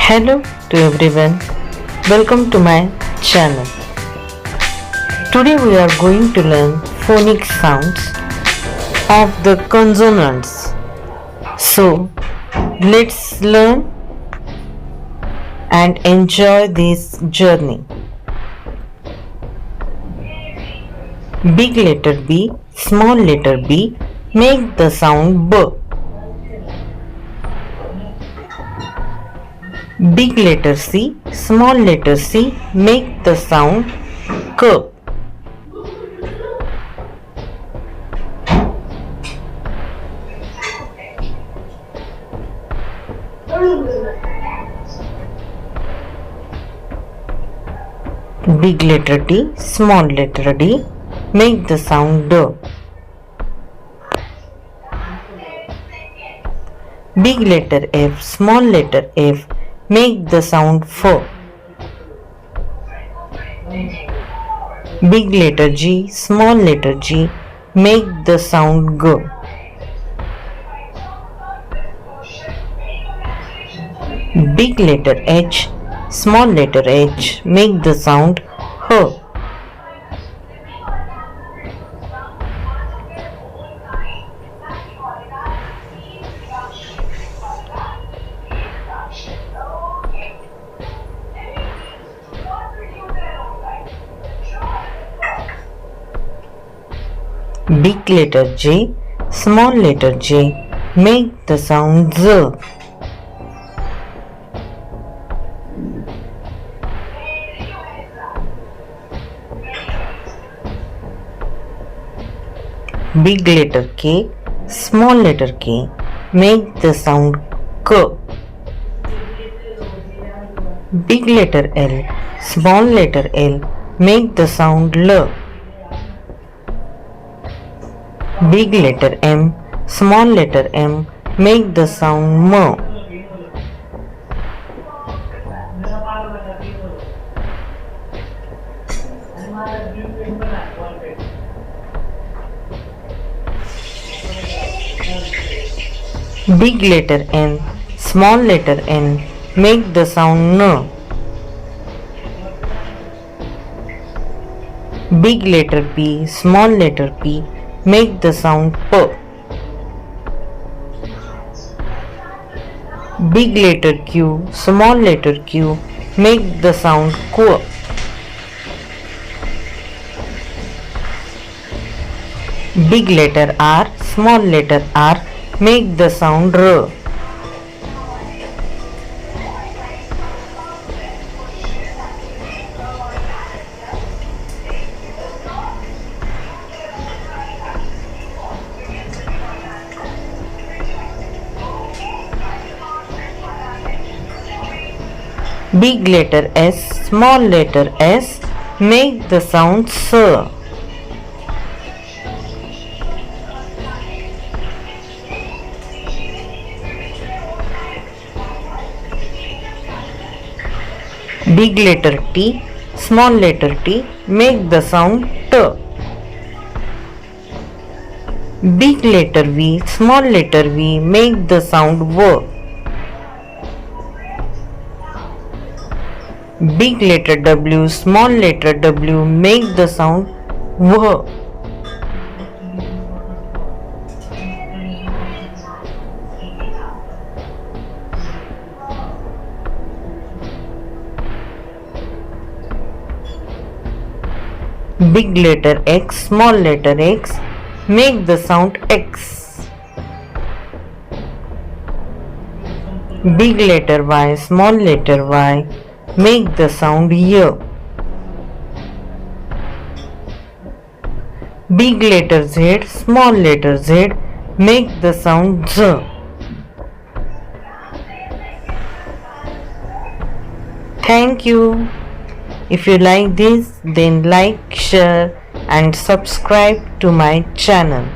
Hello to everyone, welcome to my channel. Today we are going to learn phonic sounds of the consonants. So let's learn and enjoy this journey. Big letter B, small letter b make the sound B. Big letter C, small letter c make the sound K. Big letter D, small letter d make the sound D. Big letter F, small letter f make the sound F. Big letter G, small letter g make the sound G. Big letter H, small letter h make the sound H. Big letter J, small letter j make the sound Z. Big letter K, small letter k make the sound K. Big letter L, small letter l make the sound L. Big letter M, small letter m make the sound M. Big letter N, small letter n make the sound N. Big letter P, small letter p make the sound P. Big letter Q, small letter q make the sound Q. Big letter R, small letter r make the sound R. Big letter S, small letter s make the sound S. Big letter T, small letter t make the sound T. Big letter V, small letter v make the sound V. Big letter W, small letter w make the sound W. Big letter X, small letter x make the sound X. Big letter Y, small letter y make the sound Y. Big letter Z, small letter z make the sound Z. Thank you. If you like this, then like, share and subscribe to my channel.